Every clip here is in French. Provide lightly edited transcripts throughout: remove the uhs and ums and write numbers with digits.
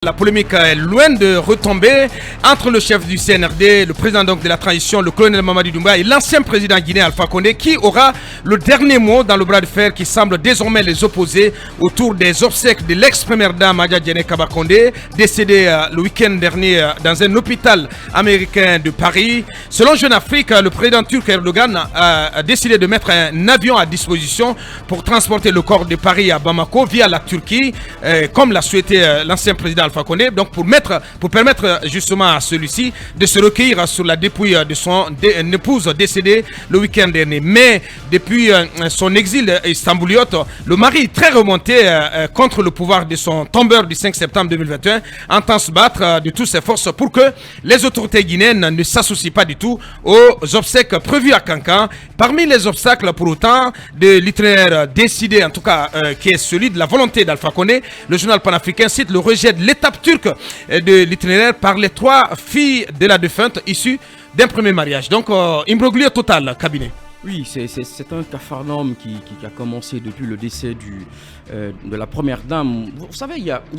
La polémique est loin de retomber entre le chef du CNRD, le président donc de la transition, le colonel Mamadi Doumbouya et l'ancien président guinéen Alpha Condé qui aura le dernier mot dans le bras de fer qui semble désormais les opposer autour des obsèques de l'ex-première dame Adja Diéné Kaba Condé, décédée le week-end dernier dans un hôpital américain de Paris. Selon Jeune Afrique, le président turc Erdogan a décidé de mettre un avion à disposition pour transporter le corps de Paris à Bamako via la Turquie, comme l'a souhaité l'ancien président Alpha Condé, donc pour permettre justement à celui-ci de se recueillir sur la dépouille de son épouse décédée le week-end dernier. Mais depuis son exil istambouliote, le mari très remonté contre le pouvoir de son tombeur du 5 septembre 2021 entend se battre de toutes ses forces pour que les autorités guinéennes ne s'associent pas du tout aux obsèques prévues à Kankan. Parmi les obstacles pour autant de l'itinéraire décidé, en tout cas qui est celui de la volonté d'Alpha Condé, le journal panafricain cite le rejet de l'étape turque de l'itinéraire par les 3 filles de la défunte issues d'un premier mariage. Donc, imbroglio total, cabinet. Oui, c'est un capharnaüm qui a commencé depuis le décès de la première dame. Vous savez,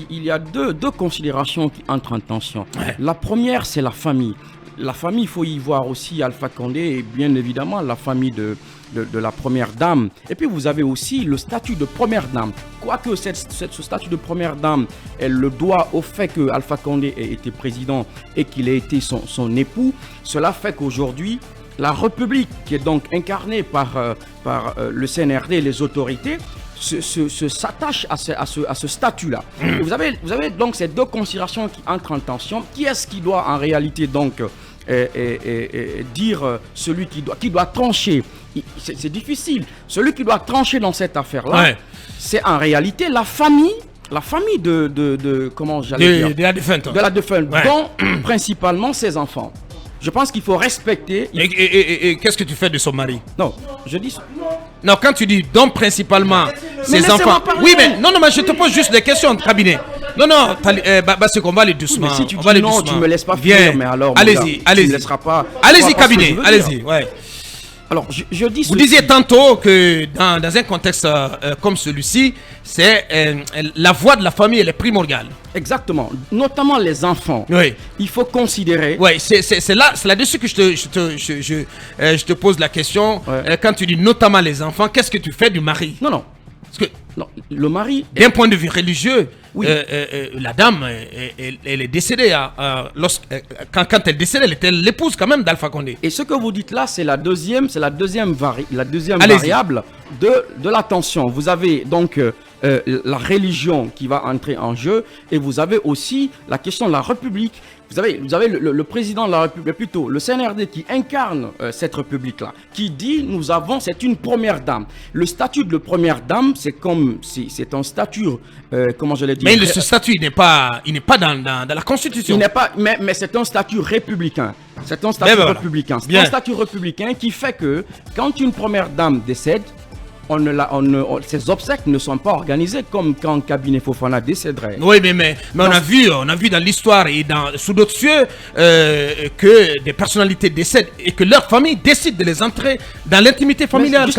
il y a deux considérations qui entrent en tension. Ouais. La première, c'est la famille. La famille, il faut y voir aussi Alpha Condé et bien évidemment la famille de la première dame. Et puis vous avez aussi le statut de première dame. Quoique ce statut de première dame, elle le doit au fait que Alpha Condé ait été président et qu'il ait été son époux. Cela fait qu'aujourd'hui, la République, qui est donc incarnée par le CNRD et les autorités, s'attache à ce statut-là. Vous avez donc ces deux considérations qui entrent en tension. Qui est-ce qui doit en réalité donc dire celui qui doit trancher? C'est difficile. Celui qui doit trancher dans cette affaire-là, ouais, c'est en réalité la famille de comment j'allais dire, de la défunte, ouais, dont principalement ses enfants. Je pense qu'il faut respecter. Et qu'est-ce que tu fais de son mari? Non, je dis. Non, quand tu dis donc principalement ses enfants. Oui, mais non, mais je te pose juste des questions, cabinet. Non, c'est qu'on va aller doucement. Oui, mais si tu dis non, tu me laisses pas finir, mais alors. Allez-y. Tu ne laisseras pas. Allez-y, cabinet. Allez-y, ouais. Alors, je dis. Vous disiez tantôt que dans un contexte comme celui-ci, c'est la voix de la famille, elle est primordiale. Exactement, notamment les enfants. Oui. Il faut considérer. Oui, c'est là-dessus que je te pose la question. Ouais. Quand tu dis notamment les enfants, qu'est-ce que tu fais du mari? Non. Parce que le mari. D'un point de vue religieux, oui, la dame, elle est décédée. Quand elle est décédée, elle était l'épouse quand même d'Alpha Condé. Et ce que vous dites là, c'est la deuxième variable de la tension. Vous avez donc la religion qui va entrer en jeu et vous avez aussi la question de la République. Vous avez le président de la République, plutôt le CNRD qui incarne cette République-là, qui dit c'est une première dame. Le statut de première dame, c'est un statut, comment je l'ai dit. Mais ce statut, il n'est pas dans la Constitution. Il n'est pas, mais c'est un statut républicain. C'est un statut républicain. C'est un statut républicain qui fait que quand une première dame décède, ces obsèques ne sont pas organisées comme quand Cabinet Fofana décéderait. Oui, mais on a vu dans l'histoire et sous d'autres cieux que des personnalités décèdent et que leur famille décide de les entrer dans l'intimité familiale.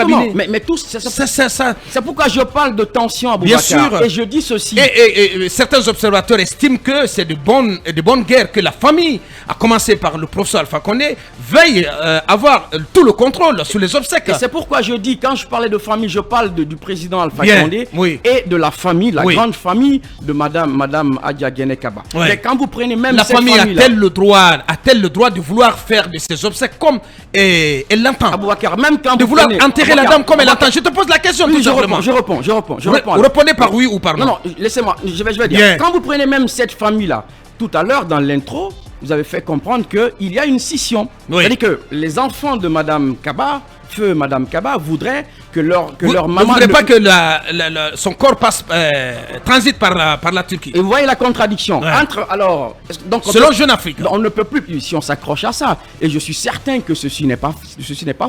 Mais tous, c'est pourquoi je parle de tension à Boubacar. Bien sûr. Et je dis ceci. Et certains observateurs estiment que c'est de bonne guerre que la famille, à commencer par le professeur Alpha Condé, veuille avoir tout le contrôle sur les obsèques. Et c'est pourquoi je dis, quand je parlais de famille, je parle du président Alpha Condé, oui, et de la famille, la grande famille de Madame Adja Diéné Kaba. Oui. Mais quand vous prenez même la famille a-t-elle le droit de vouloir faire de ces obsèques comme elle l'entend? Aboubacar, même quand de vouloir enterrer la dame comme elle l'entend. Je te pose la question tout simplement. Je réponds. Vous répondez par oui ou par non? Non, laissez-moi, je vais dire. Bien. Quand vous prenez même cette famille-là, tout à l'heure dans l'intro, vous avez fait comprendre qu'il y a une scission. Oui. C'est-à-dire que les enfants de Madame Kaba, feu Madame Kaba, voudraient que leur maman... Vous ne voudrez pas que son corps transite par la Turquie. Et vous voyez la contradiction. Ouais. Selon Jeune Afrique. On ne peut plus, si on s'accroche à ça. Et je suis certain que ceci n'est pas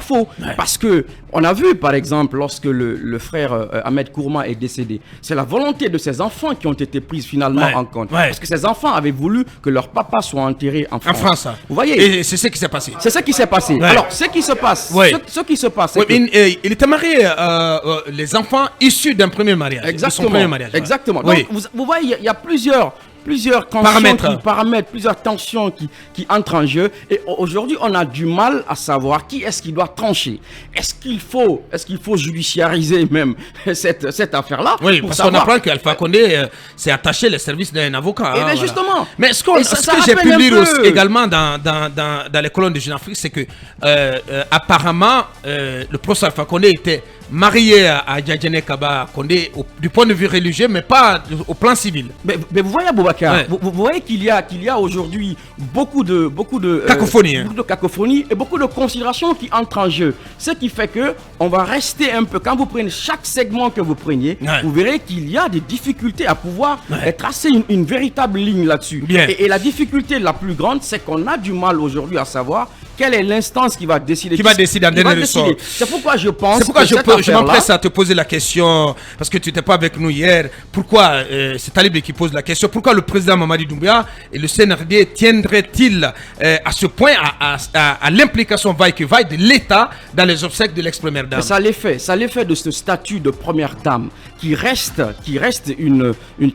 faux. Ouais. Parce que on a vu, par exemple, lorsque le frère Ahmed Kourma est décédé, c'est la volonté de ses enfants qui ont été prises finalement en compte. Ouais. Parce que ces enfants avaient voulu que leur papa soit enterré en France. En France. Vous voyez? Et c'est ce qui s'est passé. C'est ce qui s'est passé. Ouais. Alors, ce qui se passe, il était marié les enfants issus d'un premier mariage. Exactement. Premier mariage. Exactement. Donc, vous voyez, il y a plusieurs plusieurs paramètres, plusieurs tensions qui entrent en jeu. Et aujourd'hui, on a du mal à savoir qui est-ce qui doit trancher. Est-ce qu'il faut judiciariser même cette affaire-là? Oui, parce qu'on apprend qu'Alpha Condé s'est attaché les services d'un avocat. Et bien justement. Mais ce que j'ai pu lire également dans les colonnes de Jeune Afrique, c'est que apparemment, le professeur Alpha Condé était marié à Djadjene Kaba Condé du point de vue religieux, mais pas au plan civil. Mais vous voyez, Boubacar, vous voyez qu'il y a aujourd'hui beaucoup de cacophonie, beaucoup de cacophonie et beaucoup de considérations qui entrent en jeu. Ce qui fait que on va rester un peu. Quand vous prenez chaque segment que vous preniez, vous verrez qu'il y a des difficultés à pouvoir tracer une véritable ligne là-dessus. Et la difficulté la plus grande, c'est qu'on a du mal aujourd'hui à savoir quelle est l'instance qui va décider. Qui va décider en dernier ressort. C'est pourquoi je pense. C'est pourquoi je m'empresse à te poser la question, parce que tu n'étais pas avec nous hier. Pourquoi, c'est Talib qui pose la question, pourquoi le président Mamadi Doumbouya et le CNRD tiendraient-ils à ce point à l'implication vaille-que-vaille de l'État dans les obsèques de l'ex-première dame? Ça l'effet de ce statut de première dame qui reste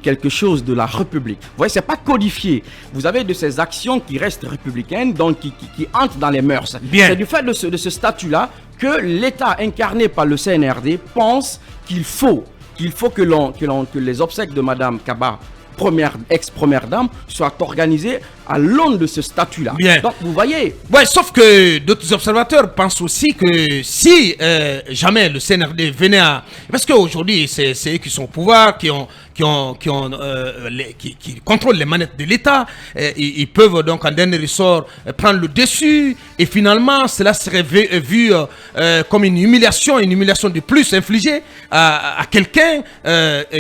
quelque chose de la République. Vous voyez, c'est pas codifié. Vous avez de ces actions qui restent républicaines, donc qui entrent dans les mœurs. C'est du fait de ce statut-là que l'État incarné par le CNRD pense qu'il faut que les obsèques de Madame Kaba, ex-première dame, soient organisées à l'aune de ce statut-là. Donc vous voyez. Ouais, sauf que d'autres observateurs pensent aussi que si jamais le CNRD venait à... Parce qu'aujourd'hui, c'est eux qui sont au pouvoir, qui contrôlent les manettes de l'État. Ils peuvent donc en dernier ressort prendre le dessus. Et finalement, cela serait vu comme une humiliation de plus infligée à quelqu'un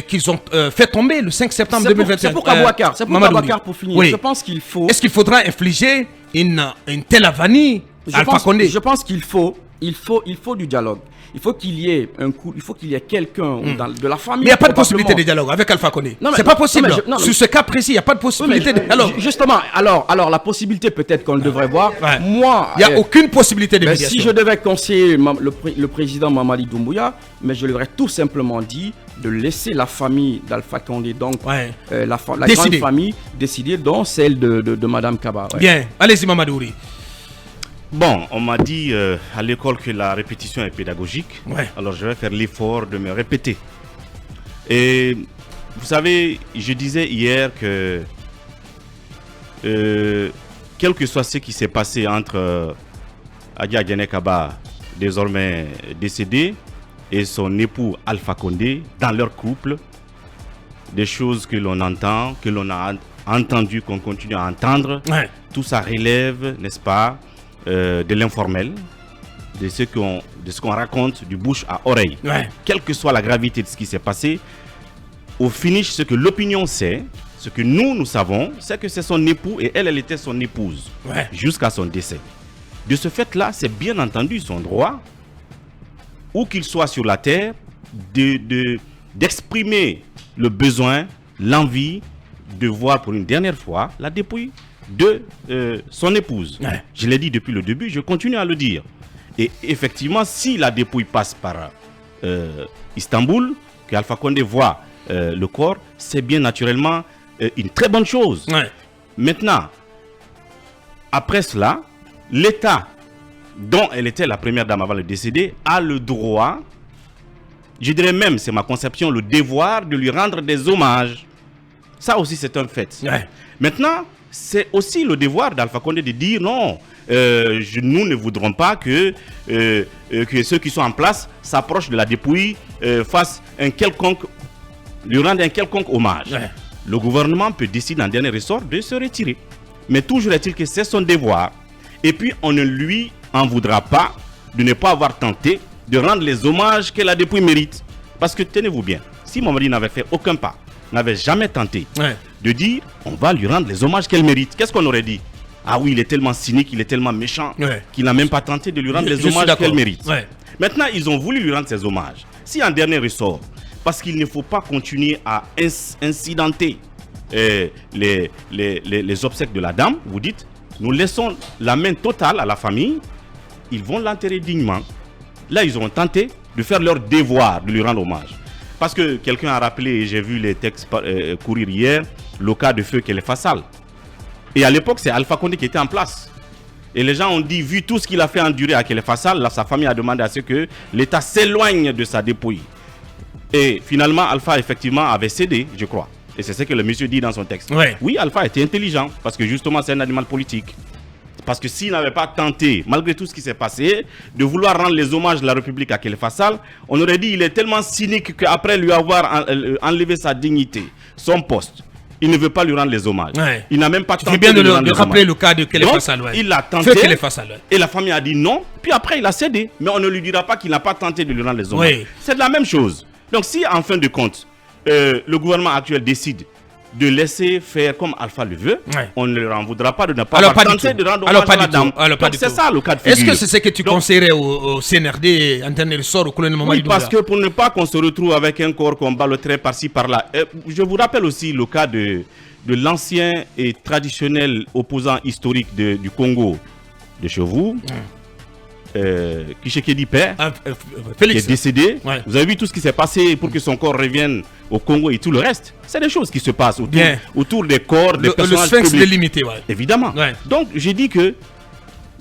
qu'ils ont fait tomber le 5 septembre 2021. C'est pour Kabouakar, pour finir. Oui. Je pense qu'il faut... Est-ce qu'il faudra infliger une telle avanie à Alpha Condé? Je pense qu'il faut du dialogue. Il faut qu'il y ait quelqu'un de la famille. Mais il n'y a pas de possibilité de dialogue avec Alpha Condé. C'est pas possible. Sur ce cas précis, il n'y a pas de possibilité de dialogue. Justement, alors la possibilité peut-être qu'on devrait voir. Moi, il n'y a aucune possibilité de médiation. Si je devais conseiller le président Mamadi Doumbouya, mais je lui aurais tout simplement dit de laisser la famille d'Alpha Condé, donc la grande famille, décider, dont celle de Madame Kaba. Bien, allez-y Mamadouri. Bon, on m'a dit à l'école que la répétition est pédagogique. Alors je vais faire l'effort de me répéter. Et vous savez, je disais hier que quel que soit ce qui s'est passé entre Djadjene Kaba, désormais décédé, et son époux Alpha Condé, dans leur couple, des choses que l'on entend, que l'on a entendu, qu'on continue à entendre, tout ça relève, n'est-ce pas, de l'informel, de ce qu'on raconte du bouche à oreille. Quelle que soit la gravité de ce qui s'est passé, au finish, ce que l'opinion sait, ce que nous savons, c'est que c'est son époux et elle était son épouse jusqu'à son décès. De ce fait-là, c'est bien entendu son droit, où qu'il soit sur la terre, d'exprimer le besoin, l'envie de voir pour une dernière fois la dépouille de son épouse. Je l'ai dit depuis le début, je continue à le dire. Et effectivement, si la dépouille passe par Istanbul, que Alpha Condé voit le corps, c'est bien naturellement une très bonne chose. Maintenant, après cela, l'État dont elle était la première dame avant le décédé a le droit, je dirais même, c'est ma conception, le devoir de lui rendre des hommages. Ça aussi, c'est un fait. Maintenant, c'est aussi le devoir d'Alpha Condé de dire non, nous ne voudrons pas que ceux qui sont en place s'approchent de la dépouille, lui rendent un quelconque hommage. Le gouvernement peut décider en dernier ressort de se retirer. Mais toujours est-il que c'est son devoir. Et puis, on ne lui en voudra pas de ne pas avoir tenté de rendre les hommages que la dépouille mérite. Parce que tenez-vous bien, si Mamadi n'avait fait aucun pas, n'avait jamais tenté de dire on va lui rendre les hommages qu'elle mérite, qu'est-ce qu'on aurait dit? Ah oui, il est tellement cynique, il est tellement méchant qu'il n'a même pas tenté de lui rendre les hommages qu'elle mérite. Maintenant, ils ont voulu lui rendre ces hommages. Si en dernier ressort, parce qu'il ne faut pas continuer à incidenter les obsèques de la dame, vous dites, nous laissons la main totale à la famille, ils vont l'enterrer dignement. Là, ils ont tenté de faire leur devoir de lui rendre hommage. Parce que quelqu'un a rappelé, et j'ai vu les textes courir hier, le cas de feu Kelefa Sall. Et à l'époque, c'est Alpha Condé qui était en place. Et les gens ont dit, vu tout ce qu'il a fait endurer à Kelefa Sall, là, sa famille a demandé à ce que l'État s'éloigne de sa dépouille. Et finalement, Alpha, effectivement, avait cédé, je crois. Et c'est ce que le monsieur dit dans son texte. Ouais. Oui, Alpha était intelligent, parce que justement, c'est un animal politique. Parce que s'il n'avait pas tenté, malgré tout ce qui s'est passé, de vouloir rendre les hommages de la République à Kelefa Sall, on aurait dit qu'il est tellement cynique qu'après lui avoir enlevé sa dignité, son poste, il ne veut pas lui rendre les hommages. Ouais. Il n'a même pas tenté bien de lui rendre les rappeler hommages. le cas de Kelefa Sall. Donc, il a tenté, Kelefa Sall, ouais. et la famille a dit non, puis après il a cédé. Mais on ne lui dira pas qu'il n'a pas tenté de lui rendre les hommages. Oui. C'est de la même chose. Donc si en fin de compte, le gouvernement actuel décide de laisser faire comme Alpha le veut, Ouais. on ne leur en voudra pas de ne pas Alors, avoir pas du tenté tout. de rendre Alors, hommage pas à la du dame. tout. Alors, pas Donc du c'est tout. ça le cas de Est-ce figure. que c'est ce que tu Donc, conseillerais au CNRD en dernier ressort au colonel Mamadi oui, parce Doumbouya? que pour ne pas qu'on se retrouve avec un corps qu'on ballotterait par-ci par-là. Je vous rappelle aussi le cas de l'ancien et traditionnel opposant historique du Congo, de chez vous, Kishekedi Père, qui Félix. est décédé. Ouais. Vous avez vu tout ce qui s'est passé pour que son corps revienne au Congo et tout le reste. C'est des choses qui se passent Bien. autour des corps, des Le personnages sphinx publics. délimité, ouais. Évidemment. Ouais. Donc, j'ai dit que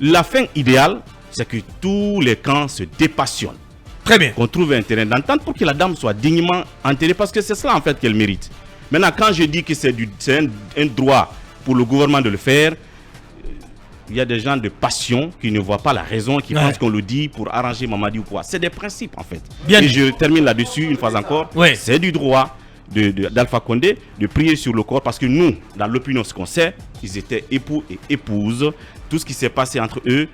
la fin idéale, c'est que tous les camps se dépassionnent. Très bien. Qu'on trouve un terrain d'entente pour que la dame soit dignement enterrée, parce que c'est cela en fait qu'elle mérite. Maintenant, quand je dis que c'est un droit pour le gouvernement de le faire, il y a des gens de passion qui ne voient pas la raison, qui Ouais. pensent qu'on le dit pour arranger Mamadi ou quoi. C'est des principes en fait. Bien Et dit. je termine là-dessus une fois encore. Ouais. C'est du droit d'Alpha Condé de prier sur le corps, parce que nous, dans l'opinion, ce qu'on sait, ils étaient époux et épouses. Tout ce qui s'est passé entre eux,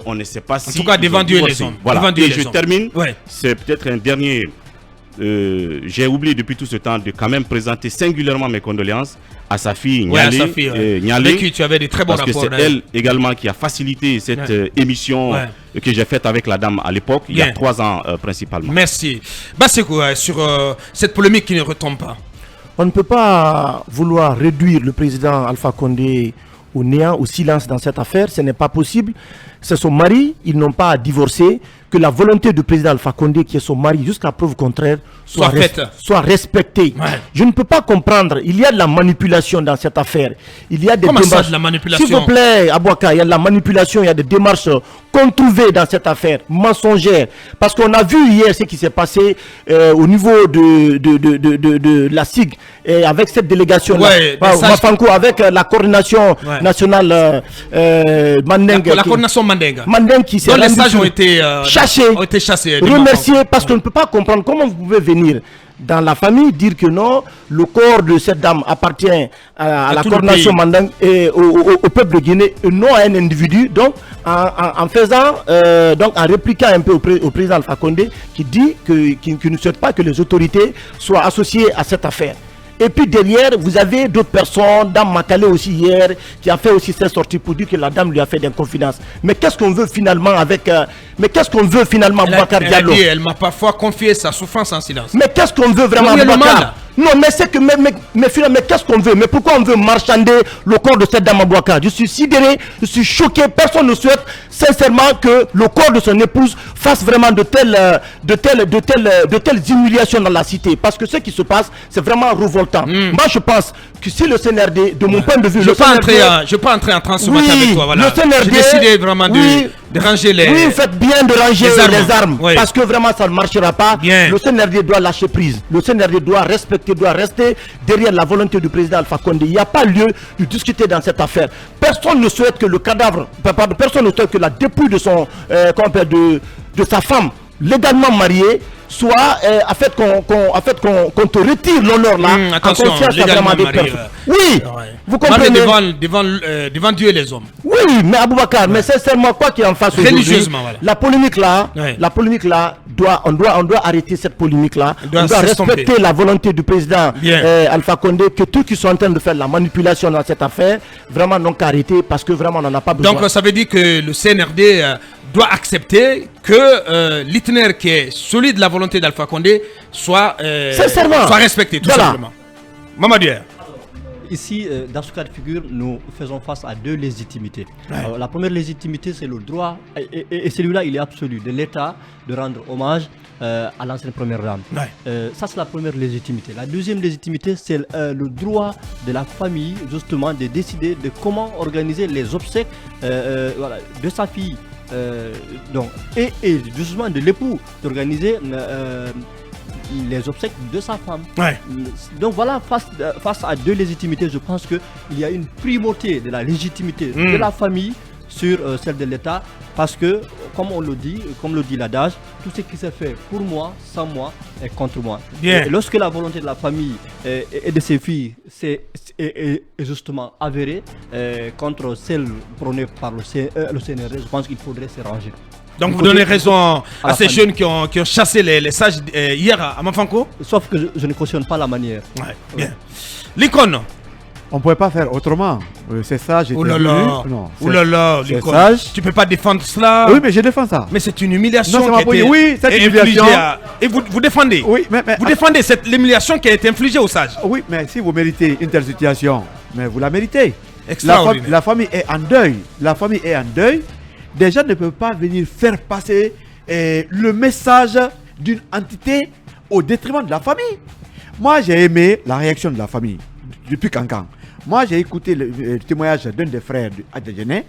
on ne sait pas si... En tout cas, ils devant ont Dieu et les divorcé. hommes. Voilà. Devant Dieu Et et les je hommes. termine. Ouais. C'est peut-être un dernier... j'ai oublié depuis tout ce temps de quand même présenter singulièrement mes condoléances à sa fille Ouais, à Nialé, sa fille, ouais. Nialé, Avec qui tu avais des très bons parce que rapports. c'est elle également qui a facilité cette émission Ouais. que j'ai faite avec la dame à l'époque, il y Bien. a 3 ans principalement. Merci. Basseko, sur cette polémique qui ne retombe pas. On ne peut pas vouloir réduire le président Alpha Condé au néant, au silence dans cette affaire. Ce n'est pas possible. C'est son mari, ils n'ont pas à divorcer. Que la volonté du président Alpha Condé, qui est son mari, jusqu'à preuve contraire, Soit faite. soit respectée. Ouais. Je ne peux pas comprendre. Il y a de la manipulation dans cette affaire. Il y a des Comment ça, démarches. de la manipulation? S'il vous plaît, Abouaka, il y a de la manipulation, il y a des démarches controuvées dans cette affaire, mensongères. Parce qu'on a vu hier ce qui s'est passé au niveau de la SIG, et avec cette délégation-là, Ouais, des sages- Mafanko, avec la coordination Ouais. nationale Mandeng. La coordination Mandinga. Mandeng qui s'est dont les rendu sages sur- ont été chassés, ont été chassés. remerciés, parce qu'on ne peut pas comprendre comment vous pouvez venir dans la famille dire que non, le corps de cette dame appartient à la tout le coordination pays. Mandeng et au peuple de Guinée, et non à un individu. Donc, en faisant, donc en répliquant un peu au président Alpha Condé, qui dit qu'il ne souhaite pas que les autorités soient associées à cette affaire. Et puis derrière, vous avez d'autres personnes, Dame Makale aussi hier, qui a fait aussi cette sortie pour dire que la dame lui a fait des confidences. Mais qu'est-ce qu'on veut finalement avec... mais qu'est-ce qu'on veut finalement, Boubacar Diallo? Elle m'a parfois confié sa souffrance en silence. Mais qu'est-ce qu'on veut vraiment, Oui, elle Boubacar? demande. Non, mais c'est que... Mais finalement, mais qu'est-ce qu'on veut? Mais pourquoi on veut marchander le corps de cette dame à Boubacar? Je suis sidéré, je suis choqué. Personne ne souhaite sincèrement que le corps de son épouse fasse vraiment de telles humiliations dans la cité. Parce que ce qui se passe, c'est vraiment révoltant. Moi, je pense que si le CNRD, de mon point de vue, Je le ne CNRD... veux pas entrer en transe ce Oui, matin avec toi. Voilà. le CNRD, J'ai décidé vraiment oui, de ranger les... Oui, vous faites bien de ranger les armes. Oui. Parce que vraiment, ça ne marchera pas. Bien. Le CNRD doit lâcher prise. Le CNRD doit respecter, doit rester derrière la volonté du président Alpha Condé. Il n'y a pas lieu de discuter dans cette affaire. Personne ne souhaite que le cadavre, personne ne souhaite que la dépouille de son, de sa femme légalement mariée soit qu'on te retire l'honneur là. Attention, en confiance à légalement vraiment des marié, personnes. Oui, vous Marié comprenez. devant Dieu et les hommes. Oui, mais Aboubacar, mais sincèrement, quoi qu'il en fasse aujourd'hui, Religieusement, voilà. la polémique là, Ouais. on doit arrêter cette polémique là. On doit On doit s'estomper. respecter la volonté du président Bien. Alpha Condé, que tous qui sont en train de faire la manipulation dans cette affaire, vraiment n'ont qu'à arrêter parce que vraiment on n'en a pas besoin. Donc ça veut dire que le CNRD doit accepter que l'itinéraire qui est celui de la volonté d'Alpha Condé soit Sincèrement. respecté, tout Voilà. simplement. Mamadou. ici, dans ce cas de figure, nous faisons face à deux légitimités. Alors, la première légitimité, c'est le droit, et celui-là, il est absolu, de l'État de rendre hommage à l'ancienne première dame. Ça, c'est la première légitimité. La deuxième légitimité, c'est le droit de la famille, justement, de décider de comment organiser les obsèques de sa fille. Et justement de l'époux, d'organiser les obsèques de sa femme. Donc voilà, face à deux légitimités, je pense qu'il y a une primauté de la légitimité de la famille sur celle de l'État, parce que, comme le dit l'adage, tout ce qui se fait pour moi, sans moi, est contre moi. Et lorsque la volonté de la famille et de ses filles est justement avérée contre celle prônée par le CNRD, je pense qu'il faudrait se ranger. Donc vous donnez raison à ces jeunes qui ont chassé les sages hier à Mafanko? Sauf que je ne cautionne pas la manière. Bien. Lincoln. On ne pouvait pas faire autrement. C'est ça, j'étais venu. Lincoln. Tu ne peux pas défendre cela. Oui, mais je défends ça. Mais c'est une humiliation qui a été cette humiliation. Et vous défendez. Oui, mais vous défendez cette humiliation qui a été infligée aux sages. Oui, mais si vous méritez une telle situation, mais vous la méritez. Extraordinaire. La famille est en deuil. La famille est en deuil. Des gens ne peuvent pas venir faire passer le message d'une entité au détriment de la famille. Moi, j'ai aimé la réaction de la famille depuis Cancan. Moi, j'ai écouté le témoignage d'un des frères d'Adjene,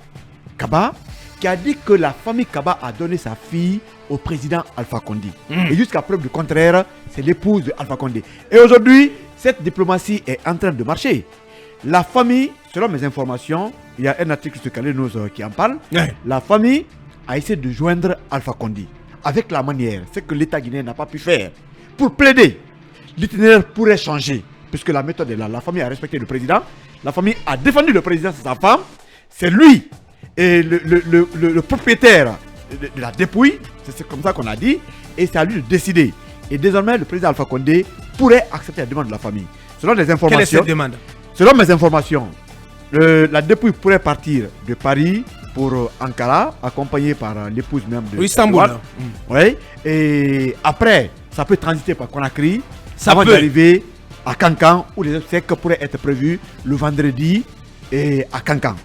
Kaba, qui a dit que la famille Kaba a donné sa fille au président Alpha Condé. Et jusqu'à preuve du contraire, c'est l'épouse d'Alpha Condé. Et aujourd'hui, cette diplomatie est en train de marcher. La famille, selon mes informations, il y a un article sur Calais News qui en parle. La famille a essayé de joindre Alpha Condé avec la manière, ce que l'État guinéen n'a pas pu faire, pour plaider. L'itinéraire pourrait changer, puisque la méthode est là. La famille a respecté le président, la famille a défendu le président, c'est sa femme, c'est lui et le propriétaire de la dépouille, c'est comme ça qu'on a dit, et c'est à lui de décider. Et désormais, le président Alpha Condé pourrait accepter la demande de la famille. Selon les informations. Quelle est cette demande? Selon mes informations, la dépouille pourrait partir de Paris pour Ankara, accompagnée par l'épouse même de Istanbul. Oui. Et après, ça peut transiter par Conakry, ça avant peut d'arriver à Cancan, où les obsèques pourraient être prévues le vendredi et à Cancan.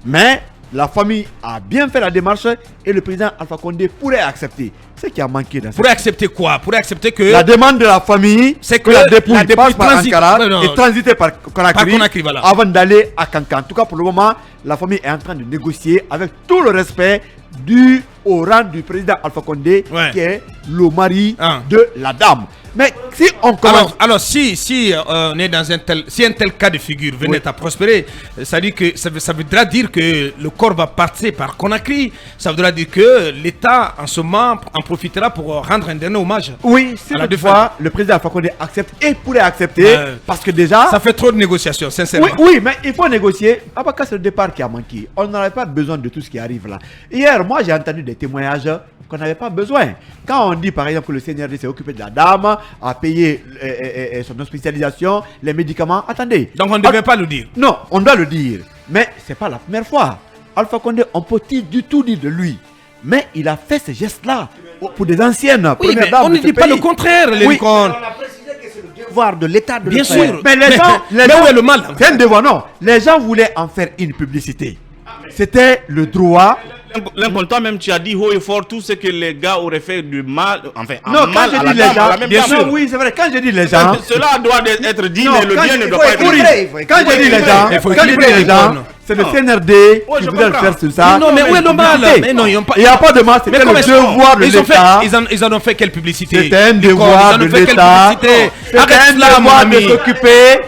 Mais la famille a bien fait la démarche et le président Alpha Condé pourrait accepter. Ce qui a manqué dans pourrait accepter quoi? Pourrait accepter que la demande de la famille, c'est que la dépouille passe par Ankara et transiter par Conakry voilà, avant d'aller à Cancan. En tout cas, pour le moment, la famille est en train de négocier avec tout le respect dû au rang du président Alpha Condé, qui est le mari de la dame. Mais si on commence... Alors si on est dans un tel cas de figure venait à prospérer, ça voudra dire que le corps va partir par Conakry. Ça voudra dire que l'État en ce moment en profitera pour rendre un dernier hommage. Oui, si toutefois le président Alpha Condé accepte et pourrait accepter, parce que déjà... Ça fait trop de négociations, sincèrement. Oui, mais il faut négocier. Après, c'est le départ qui a manqué. On n'aurait pas besoin de tout ce qui arrive là. Hier, moi j'ai entendu des témoignages qu'on n'avait pas besoin. Quand on dit par exemple que le CNRD s'est occupé de la dame, a payé son hospitalisation, les médicaments, attendez. Donc on ne devait pas le dire. Non, on doit le dire. Mais c'est pas la première fois. Alpha Condé, on peut du tout dire de lui. Mais il a fait ces gestes-là pour des anciennes premières dames. On ne dit pas le contraire, les on a précisé que c'est le devoir de l'État de bien le faire. sûr. Mais les gens, où est le mal? C'est un devoir, non. Les gens voulaient en faire une publicité. C'était le droit. Lincoln, toi-même, tu as dit haut et fort tout ce que les gars auraient fait du mal. Enfin, non, mal quand je dis les gens, bien sûr. Oui, c'est vrai. Quand je dis les gens, cela doit être dit, mais le bien ne doit pas être dit. Quand je dis les gens, c'est le CNRD qui voulait faire sur ça. Non, mais où est le mal? Mais non, il n'y a pas de mal. C'était le devoir de l'État. Ils en ont fait quelle publicité? C'était un devoir de l'État. C'était un devoir de s'occuper.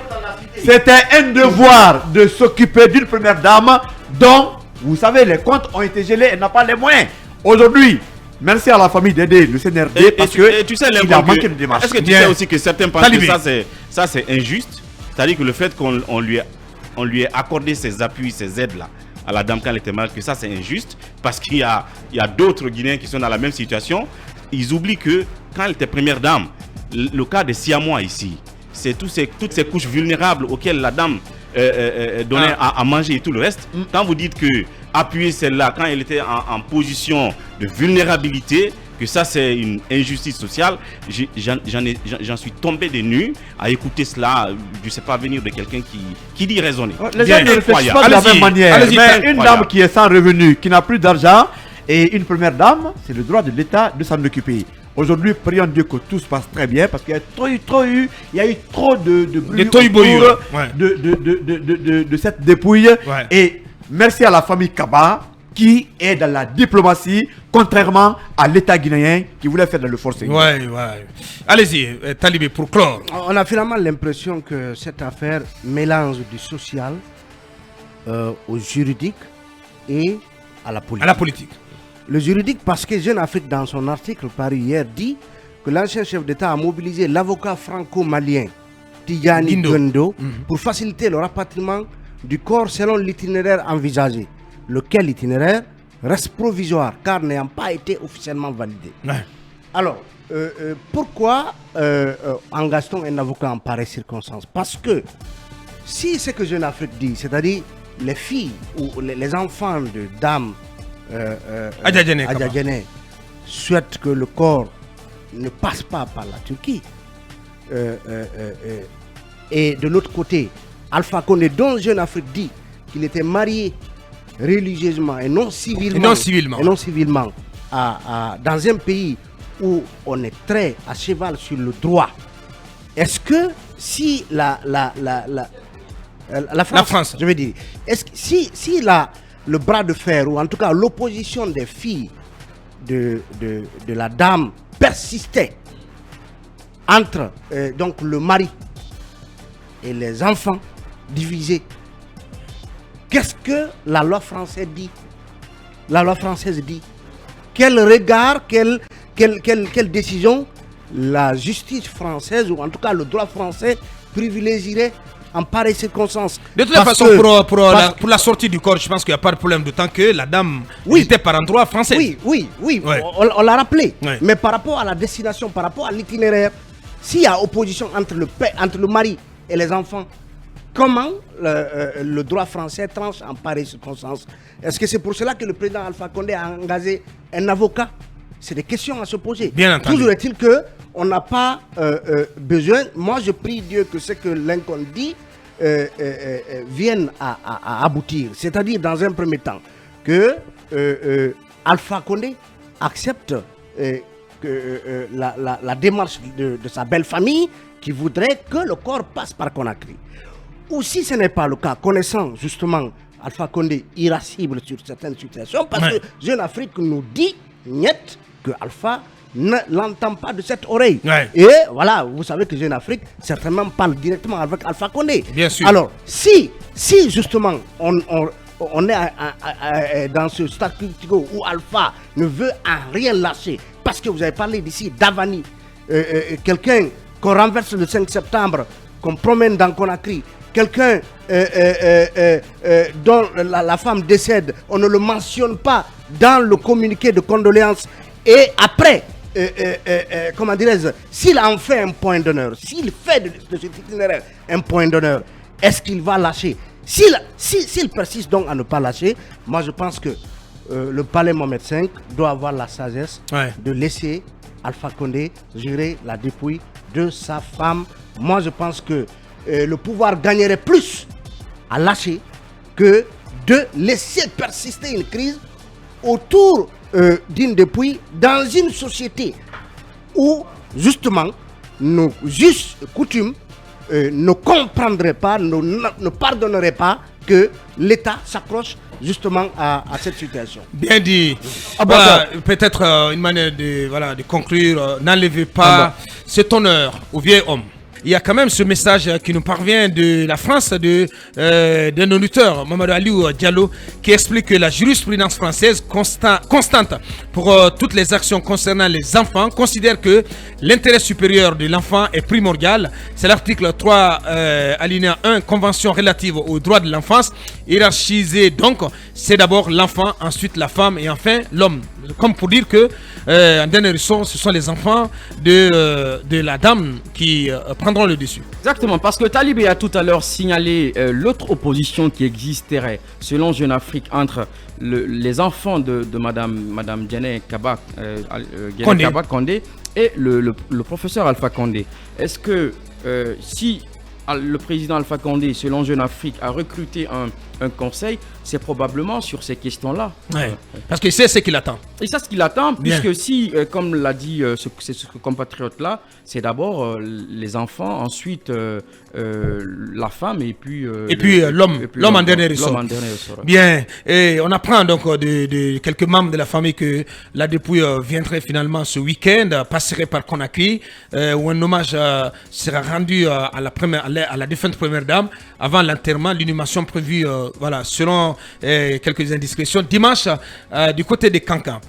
C'était un devoir de s'occuper d'une première dame dont, vous savez, les comptes ont été gelés, elle n'a pas les moyens. Aujourd'hui, merci à la famille d'aider le CNRD parce que tu sais, il a manqué de démarche. Est-ce que tu sais aussi que certains pensent que ça c'est injuste? C'est-à-dire que le fait qu'on lui ait accordé ces appuis, ces aides-là à la dame quand elle était malade, que ça c'est injuste parce qu'il y a d'autres Guinéens qui sont dans la même situation. Ils oublient que quand elle était première dame, le cas de Siamois ici, c'est toutes ces couches vulnérables auxquelles la dame donnait à manger et tout le reste. Quand vous dites que appuyer celle-là quand elle était en position de vulnérabilité, que ça c'est une injustice sociale. J'en suis tombé des nues à écouter cela, je ne sais pas, venir de quelqu'un qui dit raisonner. Les gens ne réfléchissent pas de la même manière. Mais une dame qui est sans revenu, qui n'a plus d'argent, et une première dame, c'est le droit de l'État de s'en occuper. Aujourd'hui, prions Dieu que tout se passe très bien parce qu'il y a eu trop de bruit autour de cette dépouille. Ouais. Et merci à la famille Kaba qui est dans la diplomatie, contrairement à l'État guinéen qui voulait faire dans le forcing. Ouais. Allez-y, Talibé, pour clore. On a finalement l'impression que cette affaire mélange du social au juridique et à la politique. À la politique. Le juridique, parce que Jeune Afrique, dans son article paru hier, dit que l'ancien chef d'État a mobilisé l'avocat franco-malien Tijani Guendo pour faciliter le rapatriement du corps selon l'itinéraire envisagé, lequel itinéraire reste provisoire car n'ayant pas été officiellement validé. Ouais. Alors, pourquoi engage-t-on un avocat en pareille circonstance? Parce que si ce que Jeune Afrique dit, c'est-à-dire les filles ou les enfants de dames Adjadjane souhaitent que le corps ne passe pas par la Turquie, et de l'autre côté, Alpha Condé, dont Jeune Afrique dit qu'il était marié religieusement et non civilement, dans un pays où on est très à cheval sur le droit, est-ce que si la France, je veux dire, est-ce que si le bras de fer, ou en tout cas l'opposition des filles de la dame persistait entre donc le mari et les enfants divisés, qu'est-ce que la loi française dit? La loi française dit quel regard, quelle décision la justice française, ou en tout cas le droit français, privilégierait en pareille circonstance. De toute façon, pour la sortie du corps, je pense qu'il n'y a pas de problème, d'autant que la dame était par un droit français. Oui, ouais. on l'a rappelé. Ouais. Mais par rapport à la destination, par rapport à l'itinéraire, s'il y a opposition entre le mari et les enfants, comment le droit français tranche en pareille circonstance? Est-ce que c'est pour cela que le président Alpha Condé a engagé un avocat? C'est des questions à se poser. Bien entendu. Toujours est-il qu'on n'a pas besoin. Moi, je prie Dieu que ce que Lincoln dit vienne à aboutir. C'est-à-dire, dans un premier temps, que Alpha Condé accepte la démarche de sa belle famille qui voudrait que le corps passe par Conakry. Ou si ce n'est pas le cas, connaissant justement Alpha Condé irascible sur certaines situations, parce que Jeune Afrique nous dit net que Alpha ne l'entend pas de cette oreille. Ouais. Et voilà, vous savez que Jeune Afrique certainement parle directement avec Alpha Condé. Bien sûr. Alors, si justement on est dans ce statu quo où Alpha ne veut en rien lâcher, parce que vous avez parlé d'ici d'Avani, quelqu'un qu'on renverse le 5 septembre, qu'on promène dans Conakry, quelqu'un dont la femme décède, on ne le mentionne pas dans le communiqué de condoléances, et après, comment dirais-je, s'il en fait un point d'honneur, s'il fait de cet itinéraire un point d'honneur, est-ce qu'il va lâcher? S'il persiste donc à ne pas lâcher, moi je pense que le palais Mohamed V doit avoir la sagesse de laisser Alpha Condé gérer la dépouille de sa femme. Moi je pense que le pouvoir gagnerait plus à lâcher que de laisser persister une crise autour d'une dépouille dans une société où justement nos us et coutumes ne comprendraient pas, ne pardonneraient pas que l'État s'accroche justement à cette situation. Bien dit. Voilà, peut-être une manière de conclure, n'enlevez pas cet honneur au vieil homme. Il y a quand même ce message qui nous parvient de la France d'un auditeur, Mamadou Aliou Diallo, qui explique que la jurisprudence française constante pour toutes les actions concernant les enfants considère que l'intérêt supérieur de l'enfant est primordial. C'est l'article 3 alinéa 1, convention relative aux droits de l'enfance. Hiérarchisé donc, c'est d'abord l'enfant, ensuite la femme et enfin l'homme. Comme pour dire que, en dernier ressort, ce sont les enfants de la dame qui prend prendront le dessus. Exactement, parce que Talibé a tout à l'heure signalé l'autre opposition qui existerait, selon Jeune Afrique, entre les enfants de Madame Diané Kaba Condé et le professeur Alpha Condé. Est-ce que si le président Alpha Condé, selon Jeune Afrique, a recruté un conseil, c'est probablement sur ces questions-là. Ouais. Parce qu'il sait ce qu'il attend. Et ça, ce qu'il attend, Bien. puisque si, comme l'a dit ce compatriote-là, c'est d'abord les enfants, ensuite la femme et puis l'homme en dernier ressort. L'homme en dernier ressort. Bien, et on apprend donc de quelques membres de la famille que la dépouille viendrait finalement ce week-end, passerait par Conakry, où un hommage sera rendu à la défunte première dame avant l'enterrement, l'inhumation prévue, selon quelques indiscrétions, dimanche du côté des Cancans.